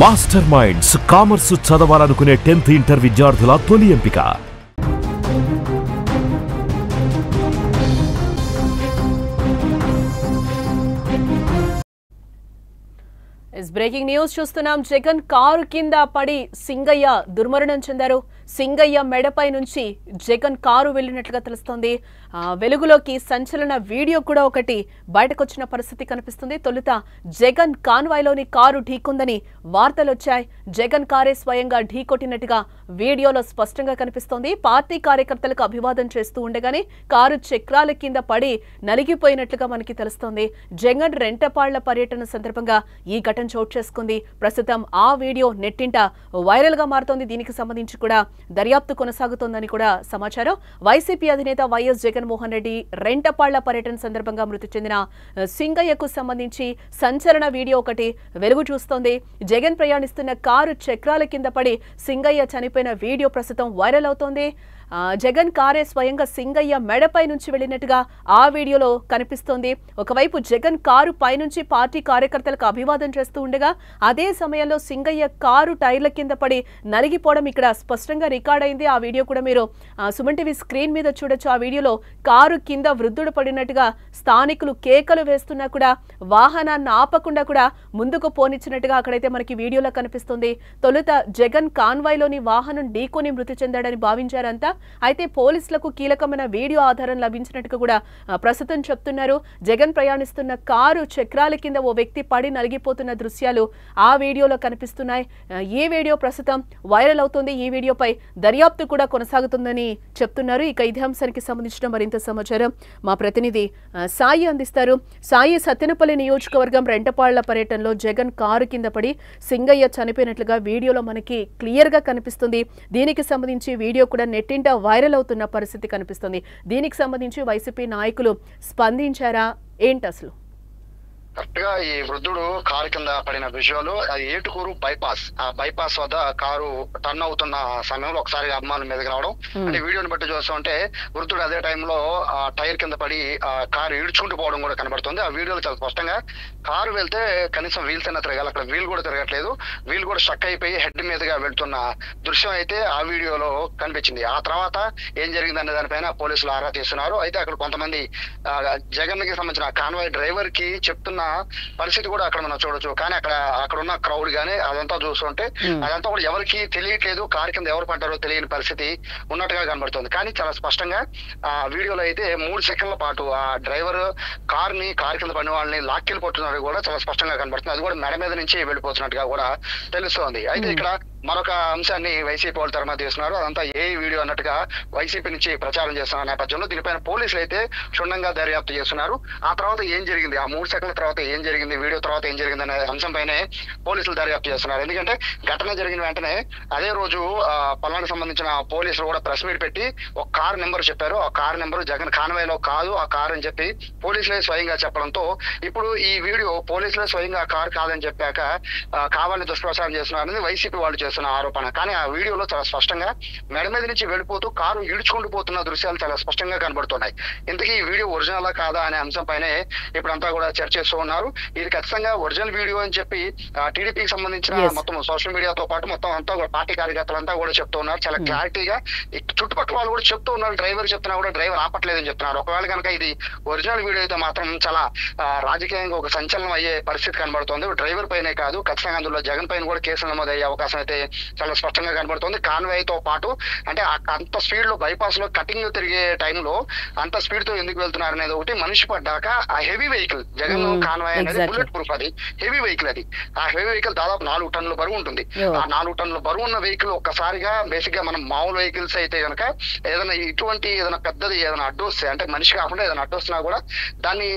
Master minds commerce చదవాలనుకునే 10th inter విద్యార్థుల తొలి ఎంపిక. బ్రేకింగ్ న్యూస్ చూస్తున్నాం. జగన్ కారు కింద పడి సింగయ్య దుర్మరణం చెందారు. సింగయ్య మెడపై నుంచి జగన్ కారు వెళ్లినట్లుగా తెలుస్తోంది. వెలుగులోకి సంచలన వీడియో కూడా ఒకటి బయటకొచ్చిన పరిస్థితి కనిపిస్తుంది. తొలుత జగన్ కాన్వాయ్లోని కారు ఢీకొందని వార్తలు వచ్చాయి. జగన్ కారే స్వయంగా ఢీకొట్టినట్టుగా వీడియోలో స్పష్టంగా కనిపిస్తోంది. పార్టీ కార్యకర్తలకు అభివాదం చేస్తూ ఉండగానే కారు చక్రాల కింద పడి నలిగిపోయినట్లుగా మనకి తెలుస్తోంది. జగన్ రెంటపాళ్ల పర్యటన సందర్భంగా ఈ ఘటన చోటు చేసుకుంది. ప్రస్తుతం ఆ వీడియో నెట్టింట వైరల్ గా మారుతోంది. దీనికి సంబంధించి కూడా దర్యాప్తు కొనసాగుతోందని కూడా సమాచారం. వైసీపీ అధినేత వైఎస్ జగన్మోహన్ రెడ్డి రెంటపాళ్ల పర్యటన సందర్భంగా మృతి చెందిన సింగయ్యకు సంబంధించి సంచలన వీడియో ఒకటి వెలుగు చూస్తోంది. జగన్ ప్రయాణిస్తున్న కారు చక్రాల కింద పడి సింగయ్య చనిపోయిన వీడియో ప్రస్తుతం వైరల్ అవుతోంది. జగన్ కారే స్వయంగా సింగయ్య మెడపై నుంచి వెళ్లినట్టుగా ఆ వీడియోలో కనిపిస్తోంది. ఒకవైపు జగన్ కారు పైనుంచి పార్టీ కార్యకర్తలకు అభివాదం చేస్తూ ఉండగా అదే సమయంలో సింగయ్య కారు టైర్ల కింద పడి నలిగిపోవడం ఇక్కడ స్పష్టంగా రికార్డ్ అయింది. ఆ వీడియో కూడా మీరు సుమన్ టీవీ స్క్రీన్ మీద చూడొచ్చు. ఆ వీడియోలో కారు కింద వృద్ధుడు పడినట్టుగా స్థానికులు కేకలు వేస్తున్నా కూడా వాహనాన్ని ఆపకుండా కూడా ముందుకు పోనిచ్చినట్టుగా అక్కడైతే మనకి వీడియోలో కనిపిస్తుంది. తొలుత జగన్ కాన్వాయ్లోని వాహనం ఢీకొని మృతి చెందాడని భావించారంతా. అయితే పోలీసులకు కీలకమైన వీడియో ఆధారం లభించినట్టుగా కూడా ప్రస్తుతం చెప్తున్నారు. జగన్ ప్రయాణిస్తున్న కారు చక్రాల కింద ఓ వ్యక్తి పడి నలిగిపోతున్న దృశ్యాలు ఆ వీడియోలో కనిపిస్తున్నాయి. ఈ వీడియో ప్రస్తుతం వైరల్ అవుతుంది. ఈ వీడియోపై దర్యాప్తు కూడా కొనసాగుతుందని చెప్తున్నారు. ఇక ఇదే అంశానికి సంబంధించిన మరింత సమాచారం మా ప్రతినిధి సాయి అందిస్తారు. సాయి, సత్తెనపల్లి నియోజకవర్గం రెంటపాళ్ల పర్యటనలో జగన్ కారు కింద పడి సింగయ్య చనిపోయినట్లుగా వీడియోలో మనకి క్లియర్ గా కనిపిస్తుంది. దీనికి సంబంధించి వీడియో కూడా నెట్టింట వైరల్ అవుతున్న పరిస్థితి కనిపిస్తుంది. దీనికి సంబంధించి వైసీపీ నాయకులు స్పందించారా ఏంటి అసలు? కరెక్ట్ గా ఈ వృద్ధుడు కారు కింద పడిన విజువల్ అది ఏటుకూరు బైపాస్. ఆ బైపాస్ వద్ద కారు టర్న్ అవుతున్న సమయంలో ఒకసారి అభిమానుల మీదకి రావడం. అంటే వీడియోని బట్టి చూస్తుంటే వృద్ధుడు అదే టైంలో ఆ టైర్ కింద పడి ఆ కారు ఈడ్చుకుంటూ పోవడం కూడా కనబడుతుంది. ఆ వీడియోలో చాలా స్పష్టంగా కారు వెళ్తే కనీసం వీల్స్ అయినా తిరగాలి, అక్కడ వీల్ కూడా తిరగట్లేదు. వీల్ కూడా స్టక్ అయిపోయి హెడ్ మీదుగా వెళ్తున్న దృశ్యం అయితే ఆ వీడియోలో కనిపించింది. ఆ తర్వాత ఏం జరిగిందనే దానిపైన పోలీసులు ఆరా తీస్తున్నారు. అయితే అక్కడ కొంతమంది జగన్ కి సంబంధించిన కాన్వాయ్ డ్రైవర్ కి చెప్తున్న పరిస్థితి కూడా అక్కడ మనం చూడొచ్చు. కానీ అక్కడ ఉన్న క్రౌడ్ గానీ అదంతా చూస్తుంటే అదంతా కూడా ఎవరికి తెలియట్లేదు. కారు కింద ఎవరు పడ్డారో తెలియని పరిస్థితి ఉన్నట్టుగా కనబడుతుంది. కానీ చాలా స్పష్టంగా ఆ వీడియోలో అయితే 3 సెకండ్ల పాటు ఆ డ్రైవర్ కారు కింద పడిన వాళ్ళని లాక్కెళ్ళిపోతున్నట్టు కూడా చాలా స్పష్టంగా కనబడుతుంది. అది కూడా మెడ మీద నుంచి వెళ్ళిపోతున్నట్టుగా కూడా తెలుస్తోంది. అయితే ఇక్కడ మరొక అంశాన్ని వైసీపీ వాళ్ళు తెరమా తీస్తున్నారు. అదంతా ఏ వీడియో అన్నట్టుగా వైసీపీ నుంచి ప్రచారం చేస్తున్న నేపథ్యంలో దీనిపైన పోలీసులు అయితే క్షుణ్ణంగా దర్యాప్తు చేస్తున్నారు. ఆ తర్వాత ఏం జరిగింది, ఆ 3 సెకండ్ల తర్వాత ఏం జరిగింది, వీడియో తర్వాత ఏం జరిగింది అనే అంశంపైనే పోలీసులు దర్యాప్తు చేస్తున్నారు. ఎందుకంటే ఘటన జరిగిన వెంటనే అదే రోజు పల్నాడుకు సంబంధించిన పోలీసులు కూడా ప్రెస్ మీట్ పెట్టి ఒక కారు నెంబర్ చెప్పారు. ఆ కారు నెంబర్ జగన్ కాన్వాయ్లో కాదు ఆ కారు అని చెప్పి పోలీసులే స్వయంగా చెప్పడంతో ఇప్పుడు ఈ వీడియో పోలీసులే స్వయంగా ఆ కారు కాదని చెప్పాక కావాలని దుష్ప్రచారం చేస్తున్నారు అనేది వైసీపీ వాళ్ళు చేస్తున్న ఆరోపణ. కానీ ఆ వీడియోలో చాలా స్పష్టంగా మెడ మీద నుంచి వెళ్ళిపోతూ కారు ఈడ్చుకుంటూ పోతున్న దృశ్యాలు చాలా స్పష్టంగా కనబడుతున్నాయి. ఇంతకీ ఈ వీడియో ఒరిజినలా కాదా అనే అంశంపైనే ఇప్పుడంతా కూడా చర్చిస్తూ ఉన్నారు. ఇది ఖచ్చితంగా ఒరిజినల్ వీడియో అని చెప్పి టీడీపీకి సంబంధించిన మొత్తం సోషల్ మీడియాతో పాటు మొత్తం అంతా కూడా పార్టీ కార్యకర్తలంతా కూడా చెప్తూ ఉన్నారు. చాలా క్లారిటీగా చుట్టుపక్కల వాళ్ళు కూడా చెప్తూ ఉన్నారు. డ్రైవర్ చెప్తున్నా కూడా డ్రైవర్ ఆపట్లేదని చెప్తున్నారు. ఒకవేళ కనుక ఇది ఒరిజినల్ వీడియో అయితే మాత్రం చాలా రాజకీయంగా ఒక సంచలనం అయ్యే పరిస్థితి కనబడుతుంది. డ్రైవర్ పైనే కాదు, ఖచ్చితంగా అందులో జగన్ పైన కూడా కేసులు నమోదయ్యే అవకాశం అయితే చాలా స్పష్టంగా కనబడుతుంది. కాన్వాయ్ తో పాటు అంటే అంత స్పీడ్ లో బైపాస్ లో కటింగ్ తిరిగే టైంలో అంత స్పీడ్ తో ఎందుకు వెళ్తున్నారు అనేది ఒకటి. మనిషి పడ్డాక ఆ హెవీ వెహికల్ జగన్ కాన్వాయ్ అనేది బుల్లెట్ ప్రూఫ్, అది హెవీ వెహికల్. అది ఆ హెవీ వెహికల్ దాదాపు 4 టన్నుల బరువు ఉంటుంది. ఆ 4 టన్నుల బరువు ఉన్న వెహికల్ ఒక్కసారిగా బేసిక్ గా మనం మామూలు వెహికల్స్ అయితే కనుక ఏదైనా ఇటువంటి ఏదైనా పెద్దది ఏదైనా అడ్డు వస్తే అంటే మనిషి కాకుండా ఏదైనా అడ్డు వస్తున్నా కూడా దాన్ని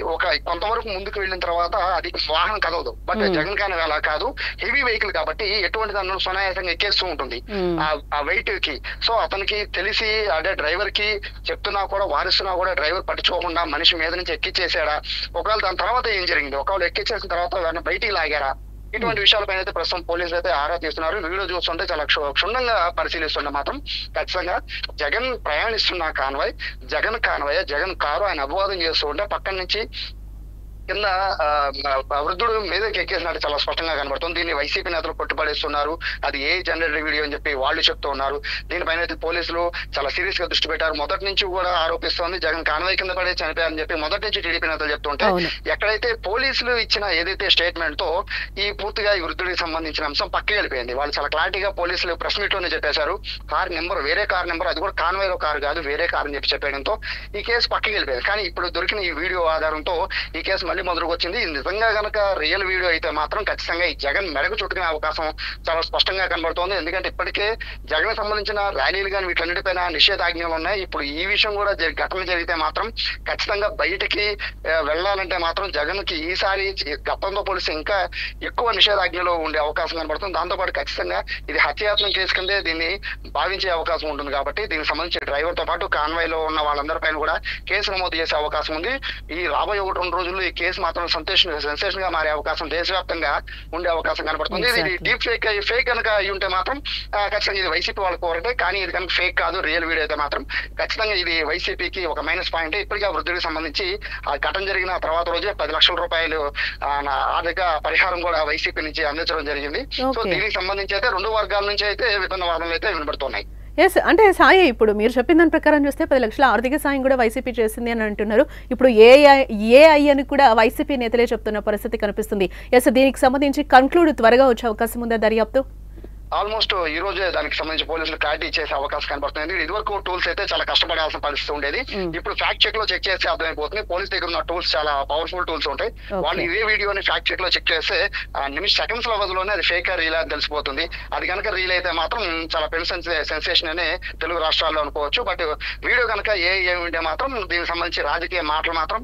కొంతవరకు ముందుకు వెళ్ళిన తర్వాత అది వాహనం కదవదు. బట్ జగన్ కాన్వాయ్ అలా కాదు, హెవీ వెహికల్ కాబట్టి ఎటువంటి దాన్ని సునాయాసంగా ఎక్కేస్తూ ఉంటుంది ఆ వెయిట్ కి. సో అతనికి తెలిసి అంటే డ్రైవర్ కి చెప్తున్నా కూడా వారిస్తున్నా కూడా డ్రైవర్ పట్టించుకోకుండా మనిషి మీద నుంచి ఎక్కిచ్చేసాడా, ఒకవేళ దాని తర్వాత ఏం జరిగింది, ఒకవేళ ఎక్కిచ్చేసిన తర్వాత ఎవరైనా బయటికి లాగారా, ఇటువంటి విషయాలపైన అయితే ప్రస్తుతం పోలీసులు అయితే ఆరా తీస్తున్నారు. వీడియో చూస్తుంటే చాలా క్షుణ్ణంగా పరిశీలిస్తుంటే మాత్రం ఖచ్చితంగా జగన్ ప్రయాణిస్తున్న కాన్వాయ్ జగన్ కారు ఆయన అభివాదం చేస్తూ ఉంటే పక్కన నుంచి కింద వృద్ధుడు మీదకి ఎక్కేసినట్టు చాలా స్పష్టంగా కనబడుతుంది. దీన్ని వైసీపీ నేతలు కొట్టుపడేస్తున్నారు, అది ఏ జనరేటెడ్ వీడియో అని చెప్పి వాళ్ళు చెప్తూ ఉన్నారు. దీనిపైన అయితే పోలీసులు చాలా సీరియస్ గా దృష్టి పెట్టారు. మొదటి నుంచి కూడా ఆరోపిస్తోంది జగన్ కాన్వాయ్ కింద పడే చనిపోయారని చెప్పి మొదటి నుంచి టీడీపీ నేతలు చెప్తుంటే, ఎక్కడైతే పోలీసులు ఇచ్చిన ఏదైతే స్టేట్మెంట్ తో ఈ పూర్తిగా ఈ వృద్ధుడికి సంబంధించిన అంశం పక్కకి వెళ్ళిపోయింది. వాళ్ళు చాలా క్లారిటీగా పోలీసులు ప్రెస్ మీట్ లోనే చెప్పేశారు, కార్ నెంబర్ వేరే కార్ నెంబర్, అది కూడా కాన్వాయ్ లో కారు కాదు వేరే కార్ అని చెప్పి చెప్పడంతో ఈ కేసు పక్కకి వెళ్ళిపోయింది. కానీ ఇప్పుడు దొరికిన ఈ వీడియో ఆధారంతో ఈ కేసు మళ్ళీ మొదలుకు వచ్చింది. ఇది నిజంగా గనక రియల్ వీడియో అయితే మాత్రం ఖచ్చితంగా ఈ జగన్ మెడకు చుట్టుకునే అవకాశం చాలా స్పష్టంగా కనబడుతోంది. ఎందుకంటే ఇప్పటికే జగన్ సంబంధించిన ర్యాలీలు కానీ వీటన్నిటిపైన నిషేధాజ్ఞలు ఉన్నాయి. ఇప్పుడు ఈ విషయం కూడా ఘటన జరిగితే మాత్రం ఖచ్చితంగా బయటికి వెళ్ళాలంటే మాత్రం జగన్ కి ఈసారి గతంతో పోలిస్తే ఇంకా ఎక్కువ నిషేధాజ్ఞలు ఉండే అవకాశం కనబడుతుంది. దాంతోపాటు ఖచ్చితంగా ఇది హత్యాయత్నం కేసు కిందే దీన్ని భావించే అవకాశం ఉంటుంది. కాబట్టి దీనికి సంబంధించి డ్రైవర్ తో పాటు కాన్వాయ్ లో ఉన్న వాళ్ళందరిపైన కూడా కేసు నమోదు చేసే అవకాశం ఉంది. ఈ రాబోయే 1-2 రోజుల్లో ఈ కేసు మాత్రం సెన్సేషన్ గా మారే అవకాశం దేశవ్యాప్తంగా ఉండే అవకాశం కనబడుతుంది. ఇది డీప్ ఫేక్ కనుక అయి ఉంటే మాత్రం ఖచ్చితంగా ఇది వైసీపీ వాళ్ళకి కోరటే, కానీ ఇది కనుక ఫేక్ కాదు రియల్ వీడియో అయితే మాత్రం ఖచ్చితంగా ఇది వైసీపీకి ఒక మైనస్ పాయింట్. ఇప్పటికే వృద్ధుడికి సంబంధించి ఆ ఘటన జరిగిన తర్వాత రోజే 10 లక్షల రూపాయలు ఆర్థిక పరిహారం కూడా వైసీపీ నుంచి అందించడం జరిగింది. సో దీనికి సంబంధించి అయితే 2 వర్గాల నుంచి అయితే విభిన్న వాదనలు అయితే వినబడుతున్నాయి. ఎస్, అంటే సాయి ఇప్పుడు మీరు చెప్పిన దాని ప్రకారం చూస్తే 10 లక్షల ఆర్థిక సాయం కూడా వైసీపీ చేసింది అని అంటున్నారు. ఇప్పుడు ఏఐ అని కూడా వైసీపీ నేతలే చెప్తున్న పరిస్థితి కనిపిస్తుంది. ఎస్, దీనికి సంబంధించి కన్క్లూడ్ త్వరగా వచ్చే అవకాశం ఉందా దర్యాప్తు? ఆల్మోస్ట్ ఈ రోజే దానికి సంబంధించి పోలీసులు క్లారిటీ చేసే అవకాశం కనబడుతుంది. ఇదివరకు టూల్స్ అయితే చాలా కష్టపడాల్సిన పరిస్థితి ఉండేది. ఇప్పుడు ఫ్యాక్ట్ చెక్ లో చెక్ చేస్తే అర్థమైపోతుంది. పోలీస్ దగ్గర ఉన్న టూల్స్ చాలా పవర్ఫుల్ టూల్స్ ఉంటాయి. వాళ్ళు ఇదే వీడియోని ఫ్యాక్ట్ చెక్ లో చెక్ చేస్తే సెకండ్స్ వ్యవధిలోనే అది ఫేక్ రీల్ అని తెలిసిపోతుంది. అది కనుక రీల్ అయితే మాత్రం చాలా పెద్ద సెన్సేషన్ అనే తెలుగు రాష్ట్రాల్లో అనుకోవచ్చు. బట్ వీడియో కనుక ఏమిటంటే మాత్రం దీనికి సంబంధించి రాజకీయ మాటలు మాత్రం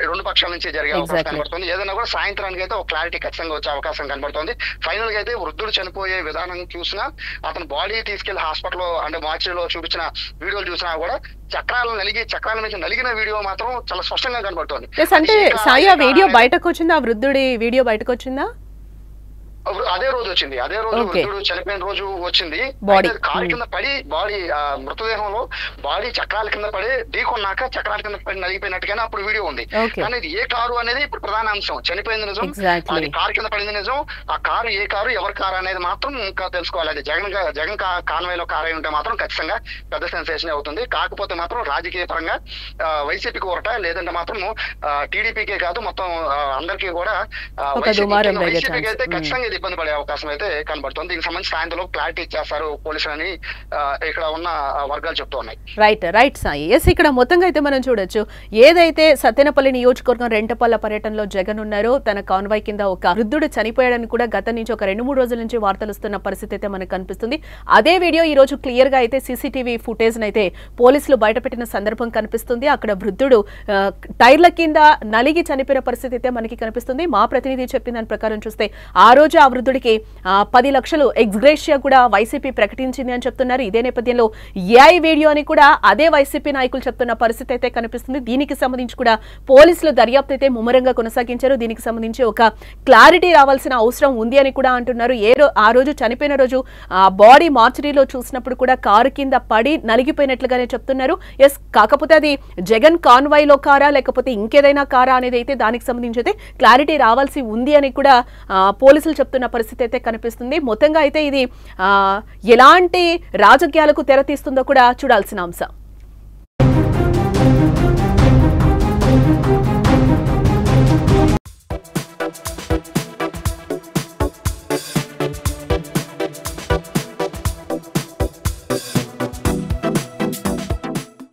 2 పక్షాల నుంచి జరిగే అవకాశం కనబడుతుంది. ఏదైనా కూడా సాయంత్రానికి అయితే ఒక క్లారిటీ ఖచ్చితంగా వచ్చే అవకాశం కనబడుతుంది. ఫైనల్ గా అయితే వృద్ధుడు చనిపోయే విధానం చూసినా, అతను బాడీ తీసుకెళ్లి హాస్పిటల్ అంటే మార్చిలో చూపించిన వీడియోలు చూసినా కూడా చక్రాల నుంచి నలిగిన వీడియో మాత్రం చాలా స్పష్టంగా కనబడుతుంది. అంటే సాయి వీడియో బయటకు వచ్చిందా? వృద్ధుడి వీడియో బయటకు వచ్చిందా? అదే రోజు వచ్చింది. అదే రోజు వృద్ధుడు చనిపోయిన రోజు వచ్చింది. కారు కింద పడి బాడీ మృతదేహంలో బాడీ చక్రాల కింద పడి ఢీకొన్నాక చక్రాల కింద పడి నలిగిపోయినట్టుగానే అప్పుడు వీడియో ఉంది. కానీ ఇది ఏ కారు అనేది ఇప్పుడు ప్రధాన అంశం. చనిపోయింది నిజం, అది కారు కింద పడింది నిజం. ఆ కారు ఏ కారు ఎవరి కారు అనేది మాత్రం ఇంకా తెలుసుకోవాలి. అది జగన్ కాన్వాయ్ లో కారు అయి ఉంటే మాత్రం ఖచ్చితంగా పెద్ద సెన్సేషన్ అవుతుంది. కాకపోతే మాత్రం రాజకీయ పరంగా వైసీపీకి ఒకట, లేదంటే మాత్రం టీడీపీకే కాదు మొత్తం అందరికీ కూడా వైసీపీకి అయితే ఖచ్చితంగా ఇబ్బంది పడే అవకాశం అయితే కనబడుతుంది. దీనికి సంబంధించి సాయంత్రం క్లారిటీ ఇచ్చేస్తారు పోలీసులు అని ఇక్కడ ఉన్న వర్గాలు చెప్తూ ఉన్నాయి. రైట్ సాయి. ఎస్, ఇక్కడ మొత్తంగా అయితే మనం చూడొచ్చు, ఏదైతే సత్తెనపల్లి నియోజకవర్గం రెంటపల్ల పర్యటనలో జగన్ ఉన్నారో తన కాన్వాయ్ కింద ఒక వృద్ధుడు చనిపోయాడని కూడా గత నుంచి ఒక 2-3 రోజుల నుంచి వార్తలు వస్తున్న పరిస్థితి అయితే మనకు కనిపిస్తుంది. అదే వీడియో ఈ రోజు క్లియర్ గా అయితే సీసీటీవీ ఫుటేజ్ అయితే పోలీసులు బయటపెట్టిన సందర్భం కనిపిస్తుంది. అక్కడ వృద్ధుడు టైర్ల కింద నలిగి చనిపోయిన పరిస్థితి అయితే మనకి కనిపిస్తుంది. మా ప్రతినిధి చెప్పిన దాని ప్రకారం చూస్తే ఆ రోజు ఆ వృద్ధుడికి 10 లక్షలు ఎక్స్గ్రేషియా కూడా వైసీపీ ప్రకటించింది అని చెప్తున్నారు. ఇదే నేపథ్యంలో ఏఐ వీడియో అని కూడా అదే వైసీపీ నాయకులు చెప్తున్న పరిస్థితి అయితే కనిపిస్తుంది. దీనికి సంబంధించి కూడా పోలీసులు దర్యాప్తు అయితే ముమ్మరంగా కొనసాగించారు. దీనికి సంబంధించి ఒక క్లారిటీ రావాల్సిన అవసరం ఉంది అని కూడా అంటున్నారు. ఆ రోజు చనిపోయిన రోజు బాడీ మార్చరీలో చూసినప్పుడు కూడా కారు కింద పడి నలిగిపోయినట్లుగానే చెప్తున్నారు. ఎస్, కాకపోతే అది జగన్ కాన్వాయ్ లో కారా లేకపోతే ఇంకేదైనా కారా అనేది అయితే దానికి సంబంధించి అయితే క్లారిటీ రావాల్సి ఉంది అని కూడా పోలీసులు చెప్తున్న పరిస్థితి అయితే కనిపిస్తుంది. మొత్తంగా అయితే ఇది ఎలాంటి రాజకీయాలకు తెరతీస్తుందో కూడా చూడాల్సిన అంశం.